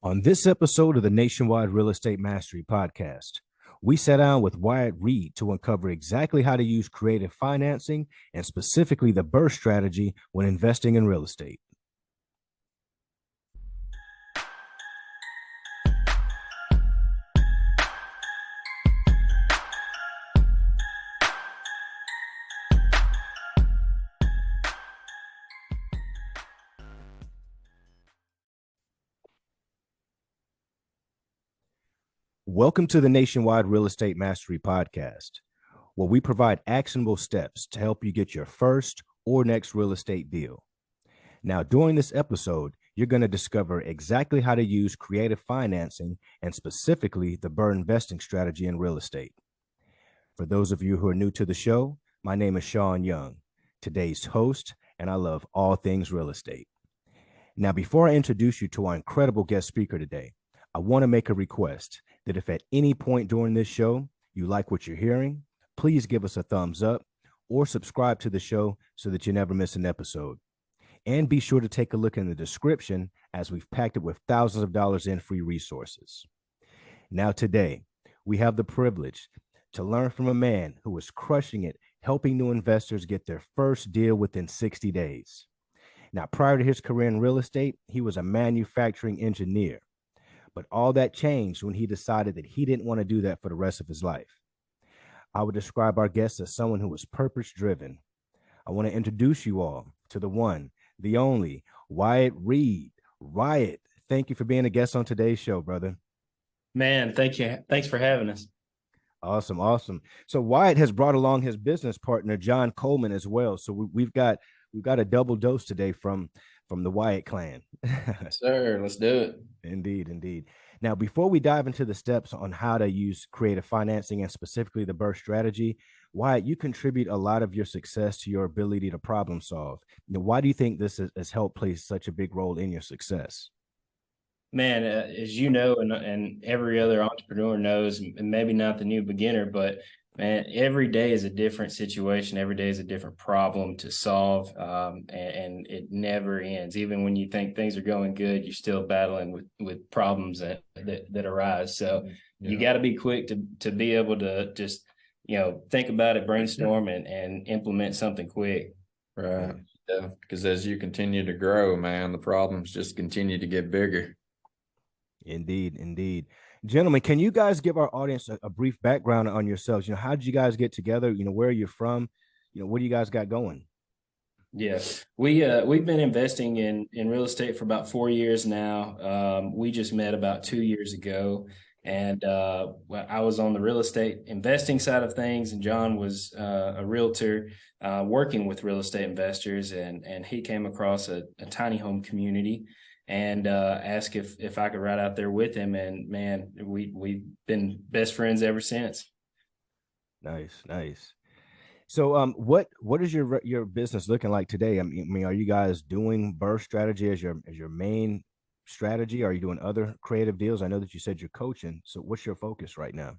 On this episode of the Nationwide Real Estate Mastery Podcast, we sat down with Wyatt Reed to uncover exactly how to use creative financing and specifically the BRRRR strategy when investing in real estate. Welcome to the Nationwide Real Estate Mastery Podcast, where we provide actionable steps to help you get your first or next real estate deal. Now, during this episode, you're going to discover exactly how to use creative financing and specifically the BRRRR investing strategy in real estate. For those of you who are new to the show, my name is Shaun Young, today's host, and I love all things real estate. Now, before I introduce you to our incredible guest speaker today, I want to make a request that if at any point during this show you like what you're hearing, please give us a thumbs up or subscribe to the show so that you never miss an episode. And be sure to take a look in the description as we've packed it with thousands of dollars in free resources. Now today, we have the privilege to learn from a man who is crushing it, helping new investors get their first deal within 60 days. Now, prior to his career in real estate, he was a manufacturing engineer. But all that changed when he decided that he didn't want to do that for the rest of his life. I would describe our guest as someone who was purpose-driven. I want to introduce you all to the one, the only, Wyatt Reed. Wyatt, thank you for being a guest on today's show, brother. Man, thank you. Thanks for having us. Awesome, awesome. So Wyatt has brought along his business partner, Jon Coleman, as well. So we've got a double dose today from the Wyatt clan. Sir, let's do it. Indeed, indeed. Now, before we dive into the steps on how to use creative financing and specifically the BRRRR strategy, Wyatt, you contribute a lot of your success to your ability to problem solve. Now, why do you think this has helped play such a big role in your success? Man, as you know, and every other entrepreneur knows, and maybe not the new beginner, but man, every day is a different situation. Every day is a different problem to solve, and it never ends. Even when you think things are going good, you're still battling with problems that arise. So you got to be quick to be able to just think about it, brainstorm, and implement something quick. Right. Yeah, because as you continue to grow, man, the problems just continue to get bigger. Indeed, indeed. Gentlemen, can you guys give our audience a brief background on yourselves? How did you guys get together? Where are you from? What do you guys got going? Yeah, we've been investing in real estate for about 4 years now. We just met about 2 years ago, and I was on the real estate investing side of things, and Jon was a realtor working with real estate investors, and he came across a tiny home community and asked if I could ride out there with him. And man, we've been best friends ever since. Nice, nice. So what is your business looking like today? I mean, are you guys doing BRRRR strategy as your main strategy? Are you doing other creative deals? I know that you said you're coaching. So what's your focus right now?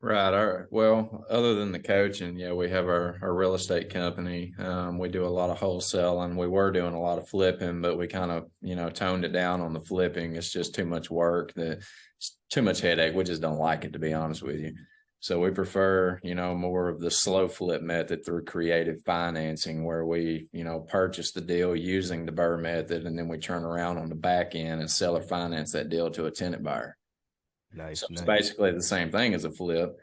Right. Well, other than the coaching, we have our real estate company. We do a lot of wholesaling. We were doing a lot of flipping, but we kind of, toned it down on the flipping. It's just too much work, it's too much headache. We just don't like it, to be honest with you. So we prefer, more of the slow flip method through creative financing, where we, purchase the deal using the BRRRR method, and then we turn around on the back end and seller finance that deal to a tenant buyer. Nice. So it's basically the same thing as a flip,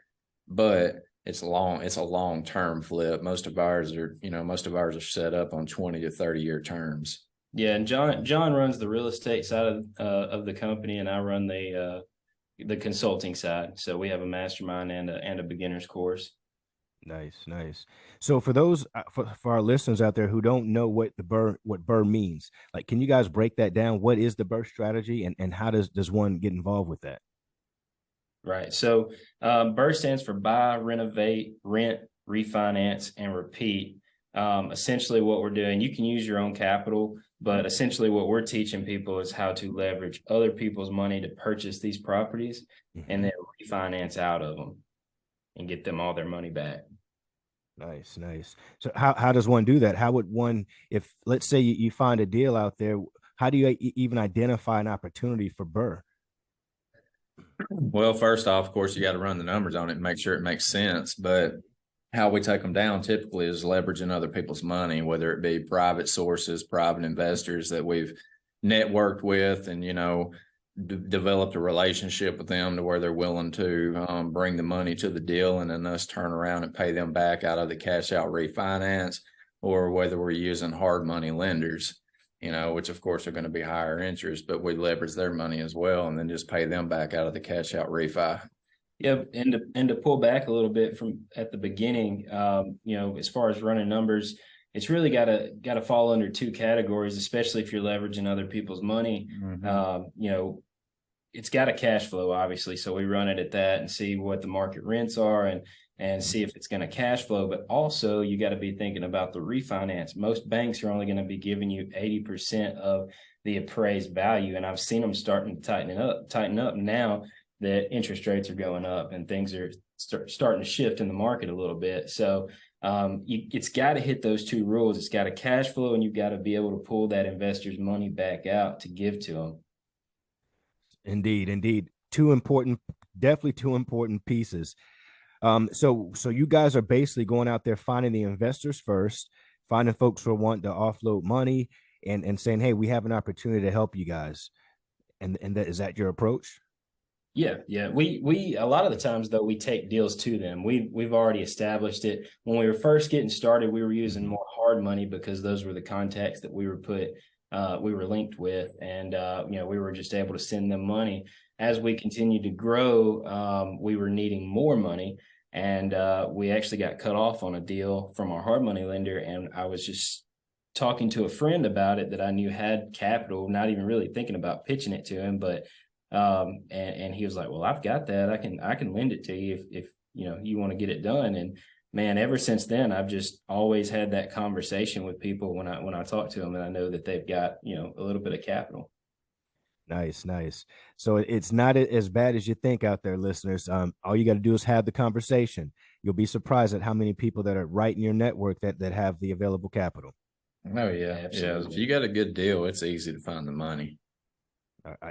but it's a long-term flip. Most of ours are set up on 20 to 30-year terms. Yeah, and Jon runs the real estate side of the company, and I run the consulting side. So we have a mastermind and a beginner's course. Nice. So for those for our listeners out there who don't know what BRRRR means, like, can you guys break that down? What is the BRRRR strategy, and how does one get involved with that? Right. So BRRRR stands for buy, renovate, rent, refinance, and repeat. Essentially what we're doing, you can use your own capital, but essentially what we're teaching people is how to leverage other people's money to purchase these properties and then refinance out of them and get them all their money back. Nice. So how does one do that? How would one, if let's say you find a deal out there, how do you even identify an opportunity for BRRRR? Well, first off, of course, you got to run the numbers on it and make sure it makes sense. But how we take them down typically is leveraging other people's money, whether it be private sources, private investors that we've networked with, and developed a relationship with them to where they're willing to bring the money to the deal, and then us turn around and pay them back out of the cash out refinance, or whether we're using hard money lenders, which of course are going to be higher interest, but we leverage their money as well, and then just pay them back out of the cash out refi. Yeah, and to pull back a little bit from at the beginning, as far as running numbers, it's really got to fall under two categories, especially if you're leveraging other people's money. Mm-hmm. It's got a cash flow, obviously, so we run it at that and see what the market rents are and see if it's going to cash flow. But also, you got to be thinking about the refinance. Most banks are only going to be giving you 80% of the appraised value, and I've seen them starting to tighten up now that interest rates are going up and things are starting to shift in the market a little bit. So it's got to hit those two rules. It's got to cash flow, and you've got to be able to pull that investor's money back out to give to them. Indeed. Definitely two important pieces. So you guys are basically going out there, finding the investors first, finding folks who want to offload money, and saying, hey, we have an opportunity to help you guys. And is that your approach? Yeah. We a lot of the times though, we take deals to them. We've already established it. When we were first getting started, we were using more hard money because those were the contacts that we were linked with, and we were just able to send them money. As we continued to grow, we were needing more money, and we actually got cut off on a deal from our hard money lender. And I was just talking to a friend about it that I knew had capital, not even really thinking about pitching it to him, but and he was like, well, I've got that. I can lend it to you if you want to get it done. And man, ever since then, I've just always had that conversation with people when I talk to them, and I know that they've got, a little bit of capital. Nice. So it's not as bad as you think out there, listeners. All you got to do is have the conversation. You'll be surprised at how many people that are right in your network that have the available capital. Oh yeah. Absolutely. Yeah. If you got a good deal, it's easy to find the money.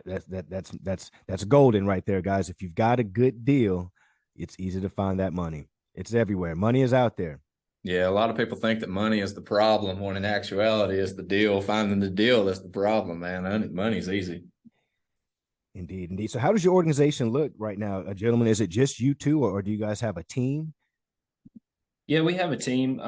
That's golden right there, guys. If you've got a good deal, it's easy to find that money. It's everywhere. Money is out there. Yeah, a lot of people think that money is the problem, when in actuality, it's the deal. Finding the deal that's the problem, man. Money's easy. Indeed. So how does your organization look right now, gentlemen? Is it just you two, or do you guys have a team? Yeah, we have a team.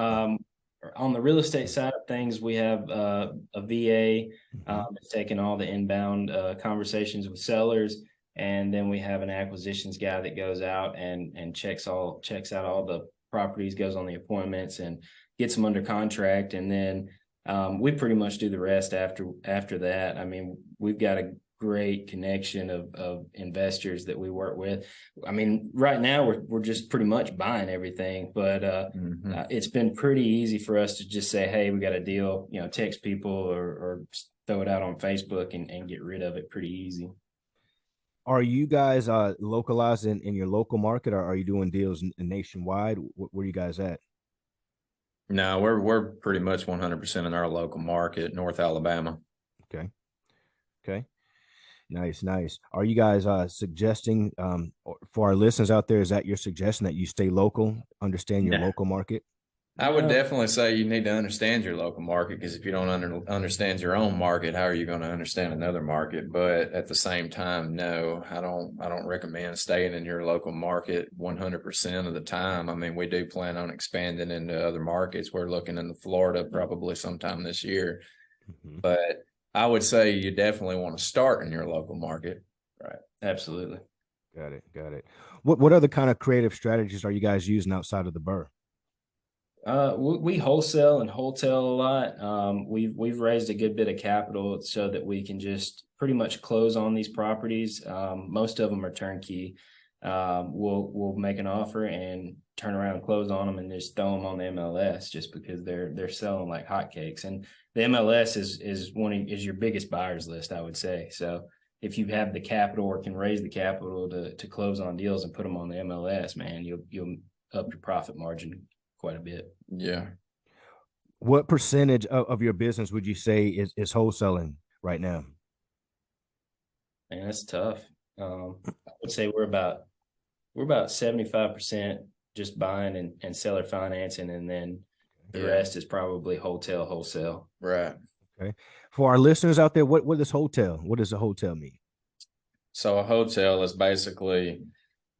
On the real estate side of things, we have a VA that's taking all the inbound conversations with sellers, and then we have an acquisitions guy that goes out and checks out all the properties, goes on the appointments, and gets them under contract, and then we pretty much do the rest after that. I mean, we've got a great connection of investors that we work with. I mean, right now we're just pretty much buying everything, but it's been pretty easy for us to just say, hey, we got a deal, text people or throw it out on Facebook and get rid of it pretty easy. Are you guys localized in your local market, or are you doing deals nationwide? Where are you guys at? No, we're pretty much 100% in our local market, North Alabama. Okay. Nice. Are you guys suggesting for our listeners out there, is that your suggestion that you stay local, understand your local market? I would definitely say you need to understand your local market, because if you don't understand your own market, how are you going to understand another market? But at the same time, no, I don't recommend staying in your local market 100% of the time. I mean, we do plan on expanding into other markets. We're looking into Florida probably sometime this year, but I would say you definitely want to start in your local market. Right. Absolutely. Got it. What other kind of creative strategies are you guys using outside of the BRRRR? We wholesale and wholetail a lot. We've raised a good bit of capital so that we can just pretty much close on these properties. Most of them are turnkey. We'll make an offer and turn around and close on them and just throw them on the MLS, just because they're selling like hotcakes. And the MLS is your biggest buyers list, I would say. So if you have the capital or can raise the capital to close on deals and put them on the MLS, man, you'll up your profit margin quite a bit. Yeah. What percentage of your business would you say is wholesaling right now? Man, that's tough. I would say we're about 75% just buying and seller financing, and then the rest is probably wholesale. Right. Okay. For our listeners out there, what does a hotel mean? So a hotel is basically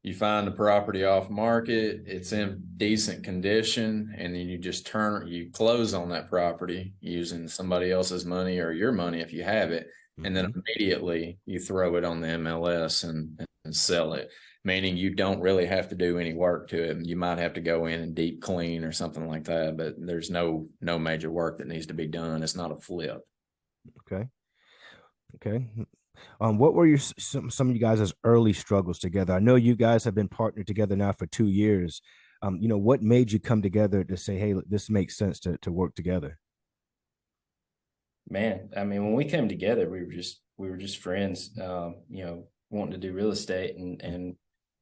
you find the property off market, it's in decent condition, and then you close on that property using somebody else's money or your money if you have it, and then immediately you throw it on the MLS and sell it, meaning you don't really have to do any work to it. You might have to go in and deep clean or something like that, but there's no major work that needs to be done. It's not a flip. Okay. What were some of you guys' early struggles together? I know you guys have been partnered together now for 2 years. What made you come together to say, hey, this makes sense to work together? Man, I mean, when we came together, we were just friends, wanting to do real estate, and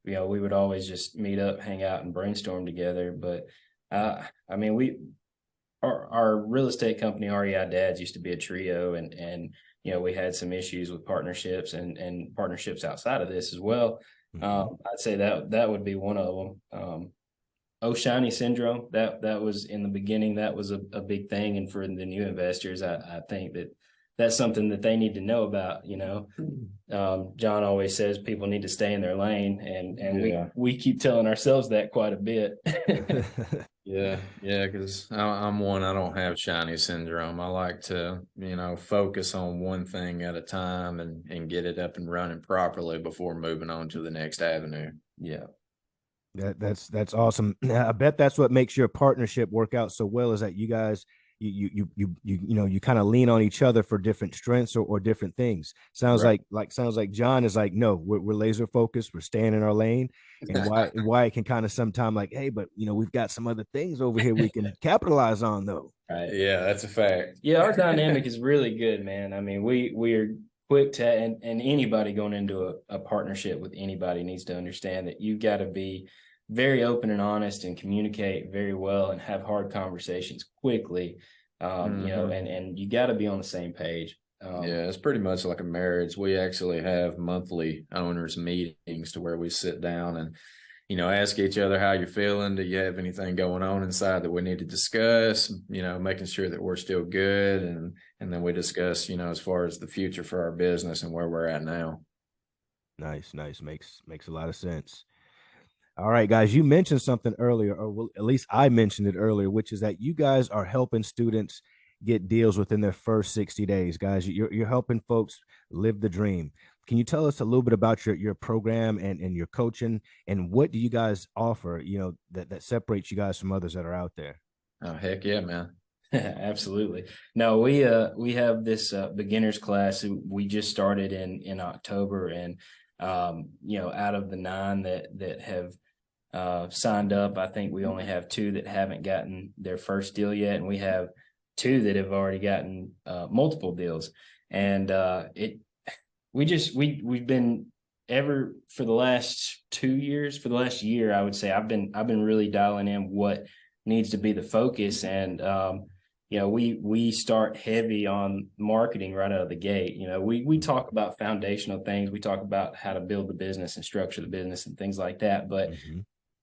we would always just meet up, hang out, and brainstorm together. But I mean, our real estate company, REI Dads, used to be a trio, and we had some issues with partnerships and partnerships outside of this as well. I'd say that would be one of them. Shiny syndrome, that was in the beginning, that was a big thing. And for the new investors, I think that's something that they need to know about. Jon always says people need to stay in their lane, and we keep telling ourselves that quite a bit. Yeah, because I'm one, I don't have shiny syndrome. I like to, focus on one thing at a time and get it up and running properly before moving on to the next avenue. Yeah. That's awesome. I bet that's what makes your partnership work out so well, is that you guys you kind of lean on each other for different strengths or different things. Sounds Right. like Jon is like, no, we're laser focused, we're staying in our lane. And Wyatt can kind of sometime like, hey, but we've got some other things over here we can capitalize on though. Right. Yeah, that's a fact. Yeah, our dynamic is really good, man. I mean, we're quick to, and anybody going into a partnership with anybody needs to understand that you've got to be very open and honest and communicate very well and have hard conversations quickly. And you got to be on the same page. Yeah, it's pretty much like a marriage. We actually have monthly owners meetings to where we sit down and ask each other how you're feeling. Do you have anything going on inside that we need to discuss? Making sure that we're still good, and then we discuss, as far as the future for our business and where we're at now. Nice. Makes a lot of sense. All right, guys, you mentioned something earlier, or at least I mentioned it earlier, which is that you guys are helping students get deals within their first 60 days. Guys, you're helping folks live the dream. Can you tell us a little bit about your program and your coaching, and what do you guys offer, that separates you guys from others that are out there? Oh, heck yeah, man. Absolutely. No, we have this beginners class we just started in October, and out of the 9 that have signed up, I think we only have 2 that haven't gotten their first deal yet, and we have 2 that have already gotten multiple deals. And we've been for the last 2 years, for the last year, I would say I've been really dialing in what needs to be the focus. And we start heavy on marketing right out of the gate. We talk about foundational things, we talk about how to build the business and structure the business and things like that, but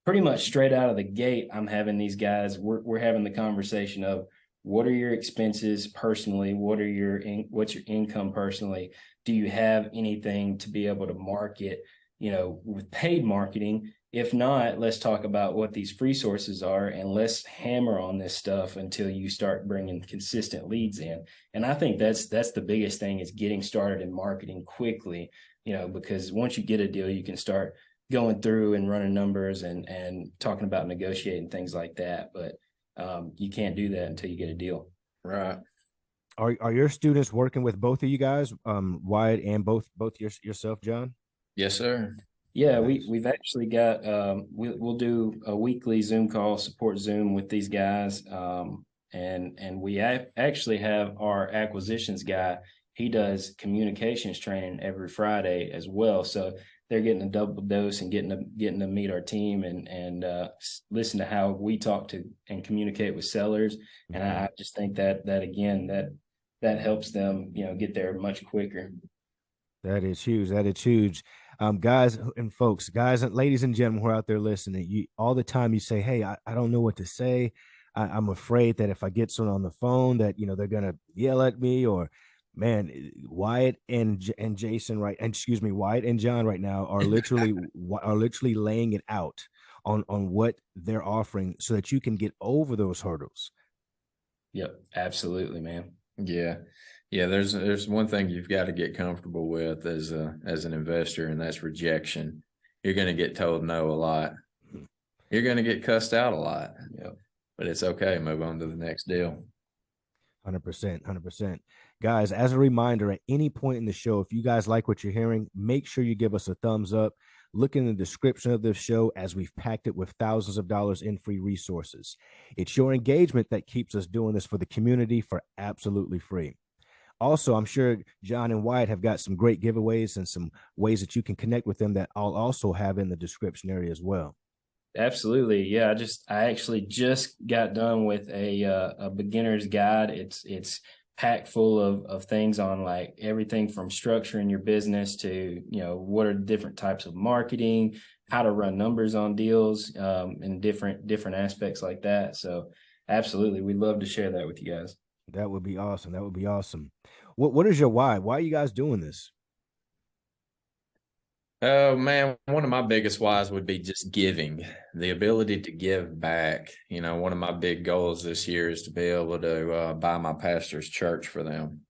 pretty much straight out of the gate, I'm having these guys, we're having the conversation of, what are your expenses personally? What's your income personally? Do you have anything to be able to market, with paid marketing? If not, let's talk about what these free sources are, and let's hammer on this stuff until you start bringing consistent leads in. And I think that's the biggest thing, is getting started in marketing quickly, because once you get a deal, you can start going through and running numbers and talking about negotiating things like that. But you can't do that until you get a deal. Right. Are your students working with both of you guys, Wyatt, and both yourself, Jon? Yes, sir. Yeah, we've actually got we'll do a weekly Zoom call, support Zoom with these guys, and we actually have our acquisitions guy. He does communications training every Friday as well, so they're getting a double dose and getting to meet our team and listen to how we talk to and communicate with sellers. And I just think that again that helps them get there much quicker. That is huge. That is huge. Guys and folks, guys and ladies and gentlemen who are out there listening, you all the time you say, hey, I don't know what to say. I'm afraid that if I get someone on the phone that, they're going to yell at me, or man, Wyatt and Jason, right. And excuse me, Wyatt and John right now are literally laying it out on what they're offering so that you can get over those hurdles. Yep. Absolutely, man. Yeah. Yeah, there's one thing you've got to get comfortable with as an investor, and that's rejection. You're going to get told no a lot. You're going to get cussed out a lot. Yep. But it's okay. Move on to the next deal. 100%, 100%. Guys, as a reminder, at any point in the show, if you guys like what you're hearing, make sure you give us a thumbs up. Look in the description of this show, as we've packed it with thousands of dollars in free resources. It's your engagement that keeps us doing this for the community for absolutely free. Also, I'm sure John and Wyatt have got some great giveaways and some ways that you can connect with them that I'll also have in the description area as well. Absolutely. Yeah. I actually just got done with a beginner's guide. It's packed full of things on like everything from structuring your business to, what are different types of marketing, how to run numbers on deals, and different aspects like that. So absolutely. We'd love to share that with you guys. That would be awesome. That would be awesome. What is your why? Why are you guys doing this? Oh man, one of my biggest whys would be just giving, the ability to give back. One of my big goals this year is to be able to buy my pastor's church for them.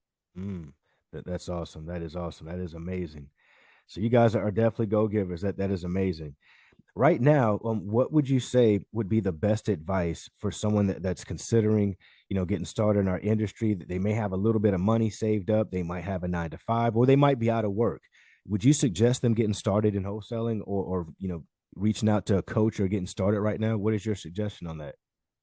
That's awesome. That is awesome. That is amazing. So you guys are definitely go-givers. That is amazing. Right now, what would you say would be the best advice for someone that's considering, getting started in our industry? That they may have a little bit of money saved up, they might have a 9 to 5, or they might be out of work. Would you suggest them getting started in wholesaling, or reaching out to a coach or getting started right now? What is your suggestion on that?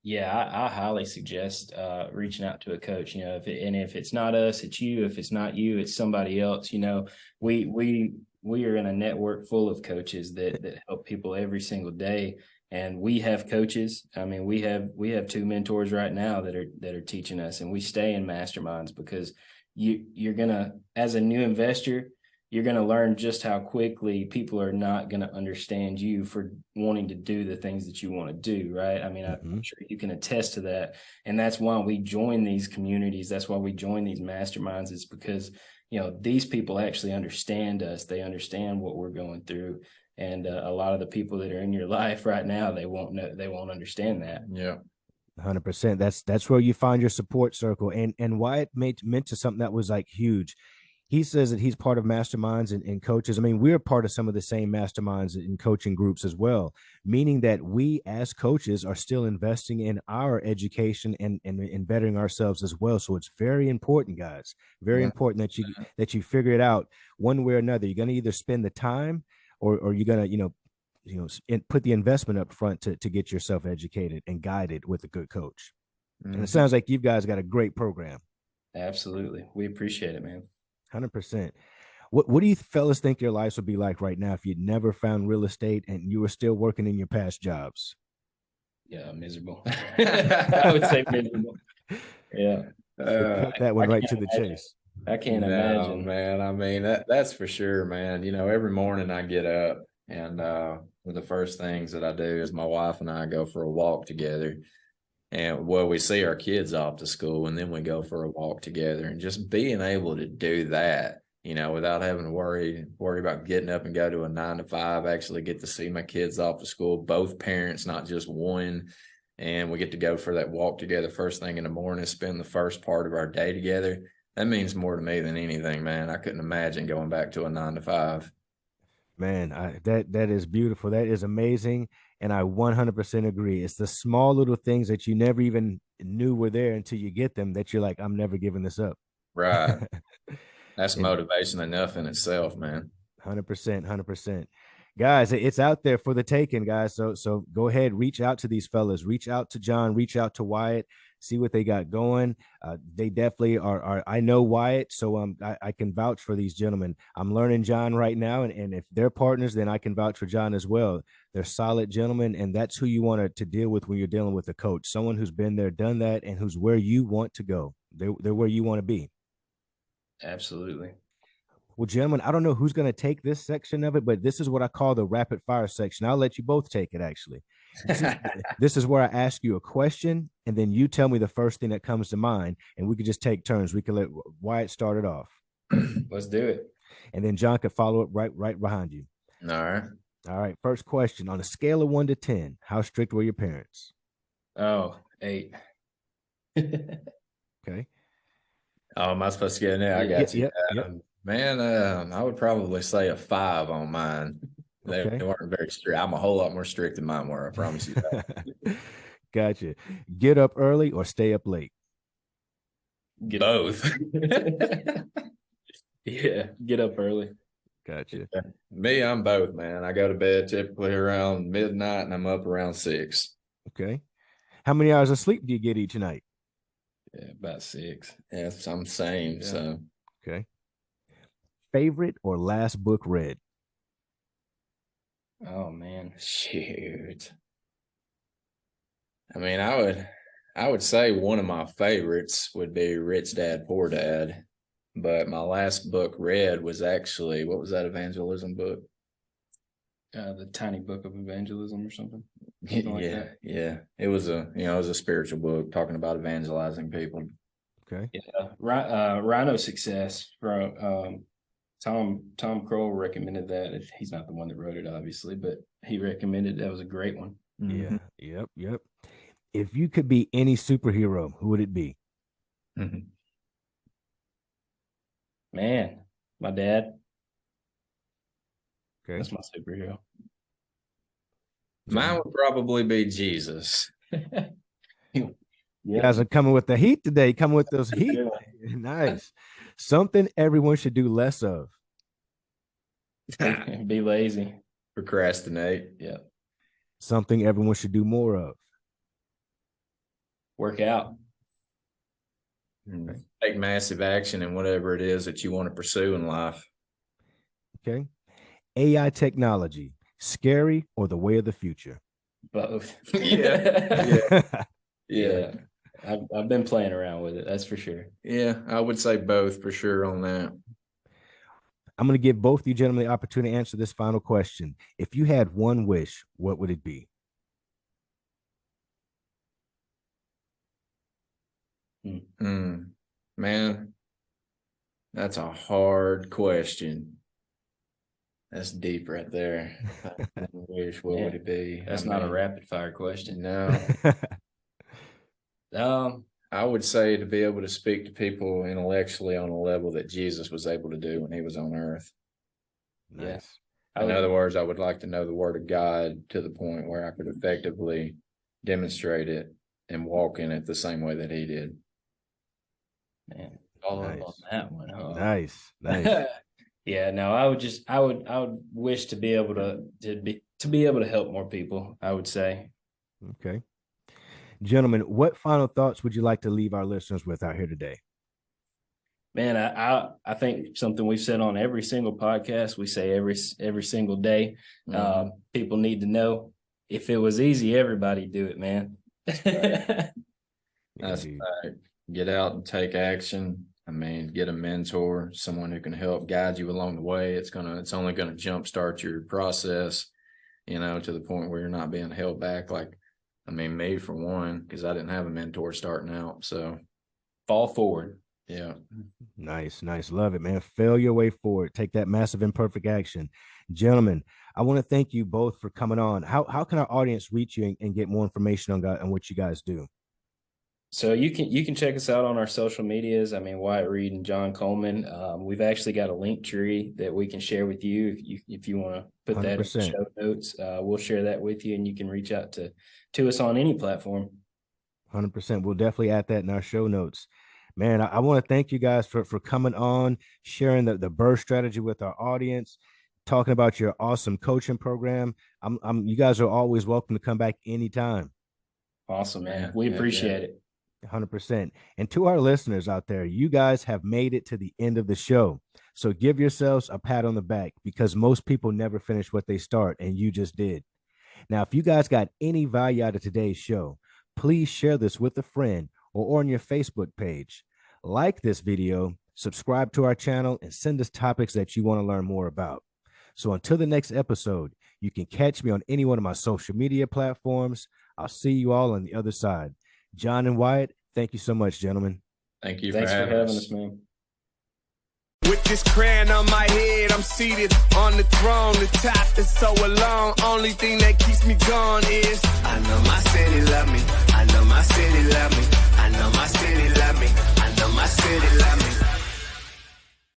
Yeah, I highly suggest reaching out to a coach. If it's not us, it's you. If it's not you, it's somebody else. We are in a network full of coaches that help people every single day, and we have coaches. I mean, we have 2 mentors right now that are teaching us, and we stay in masterminds because you're gonna, as a new investor, you're going to learn just how quickly people are not going to understand you for wanting to do the things that you want to do, right? I mean, I'm sure you can attest to that. And that's why we join these communities. That's why we join these masterminds. It's because, these people actually understand us. They understand what we're going through. And a lot of the people that are in your life right now, they won't understand that. Yeah. 100%. That's where you find your support circle. And Wyatt meant to something that was like huge. He says that he's part of masterminds and coaches. I mean, we're part of some of the same masterminds and coaching groups as well, meaning that we as coaches are still investing in our education and bettering ourselves as well. So it's very important, guys, very important that you figure it out one way or another. You're going to either spend the time or you're going to, put the investment up front to get yourself educated and guided with a good coach. And it sounds like you guys got a great program. Absolutely. We appreciate it, man. 100%. What do you fellas think your lives would be like right now if you'd never found real estate and you were still working in your past jobs? Yeah, miserable. I would say miserable. Yeah. Cut that one right to the chase. I can't imagine, man. I mean, that's for sure, man. Every morning I get up and one of the first things that I do is my wife and I go for a walk together. And we see our kids off to school and then we go for a walk together, and just being able to do that, without having to worry about getting up and go to a 9 to 5, actually get to see my kids off to school, both parents, not just one. And we get to go for that walk together first thing in the morning, spend the first part of our day together. That means more to me than anything, man. I couldn't imagine going back to a 9 to 5. Man, that is beautiful. That is amazing. And I 100% agree. It's the small little things that you never even knew were there until you get them that you're like, I'm never giving this up. Right. That's motivation enough in itself, man. 100%, 100%. Guys, it's out there for the taking, guys. So go ahead, reach out to these fellas, reach out to John, reach out to Wyatt, see what they got going. They definitely are. I know Wyatt, so I can vouch for these gentlemen. I'm learning John right now, and if they're partners, then I can vouch for John as well. They're solid gentlemen, and that's who you want to deal with when you're dealing with a coach, someone who's been there, done that, and who's where you want to go. They're where you want to be. Absolutely. Well, gentlemen, I don't know who's going to take this section of it, but this is what I call the rapid fire section. I'll let you both take it, actually. This is where I ask you a question, and then you tell me the first thing that comes to mind, and we could just take turns. We could let Wyatt start it off. Let's do it. And then John could follow up right behind you. All right. All right. First question. On a scale of 1 to 10, how strict were your parents? Oh, 8. Okay. Oh, am I supposed to get in there? I got you. Yep. Man, I would probably say a 5 on mine. They weren't very strict. I'm a whole lot more strict than mine were. I promise you that. Gotcha. Get up early or stay up late? Both. Yeah, get up early. Gotcha. Me, I'm both, man. I go to bed typically around midnight and I'm up around 6. Okay. How many hours of sleep do you get each night? Yeah, about 6. Yeah, I'm the same. Yeah. So okay. Favorite or last book read? Oh man, shoot. I mean, I would say one of my favorites would be Rich Dad Poor Dad, but my last book read was actually, what was that evangelism book? The Tiny Book of Evangelism or something. Yeah. It was a spiritual book talking about evangelizing people. Okay. Yeah, Rhino Success from Tom Kroll recommended that. He's not the one that wrote it, obviously, but he recommended that was a great one. Mm-hmm. Yeah. Yep. If you could be any superhero, who would it be? Mm-hmm. Man, my dad. Okay. That's my superhero. Mine would probably be Jesus. You guys are coming with the heat today, coming with those heat. Nice. Something everyone should do less of. Be lazy. Procrastinate. Yeah. Something everyone should do more of. Work out. Take massive action in whatever it is that you want to pursue in life. Okay. AI technology, scary or the way of the future? Both. Yeah. I've been playing around with it. That's for sure. Yeah, I would say both for sure on that. I'm going to give both you gentlemen the opportunity to answer this final question. If you had one wish, what would it be? Man, that's a hard question. That's deep right there. I wish, what would it be? That's not a rapid fire question. No. I would say to be able to speak to people intellectually on a level that Jesus was able to do when he was on earth. Nice. In other words, I would like to know the word of God to the point where I could effectively demonstrate it and walk in it the same way that he did. Man, follow up on that one. Huh? Nice. Yeah, no, I would wish to be able to help more people, I would say. Okay. Gentlemen, what final thoughts would you like to leave our listeners with out here today? Man, I think something we've said on every single podcast, we say every single day. People need to know, if it was easy, everybody'd do it, man. That's right. Get out and take action. I mean, get a mentor, someone who can help guide you along the way. It's only gonna jumpstart your process, to the point where you're not being held back. Like, I mean, me for one, because I didn't have a mentor starting out. So fall forward. Yeah. Nice. Love it, man. Fail your way forward. Take that massive imperfect action. Gentlemen, I want to thank you both for coming on. How can our audience reach you and get more information on what you guys do? So you can check us out on our social medias. I mean, Wyatt Reed and Jon Coleman. We've actually got a link tree that we can share with you if you want to put 100%. That in the show notes. We'll share that with you, and you can reach out to us on any platform. 100%. We'll definitely add that in our show notes. Man, I want to thank you guys for coming on, sharing the BRRRR strategy with our audience, talking about your awesome coaching program. You guys are always welcome to come back anytime. Awesome, man. We appreciate it. 100%. And to our listeners out there, you guys have made it to the end of the show. So give yourselves a pat on the back, because most people never finish what they start, and you just did. Now, if you guys got any value out of today's show, please share this with a friend or on your Facebook page. Like this video, subscribe to our channel, and send us topics that you want to learn more about. So until the next episode, you can catch me on any one of my social media platforms. I'll see you all on the other side. Jon and Wyatt, thank you so much, gentlemen. Thank you. Thanks for having us, man. With this crown on my head, I'm seated on the throne. The top is so alone. Only thing that keeps me going is I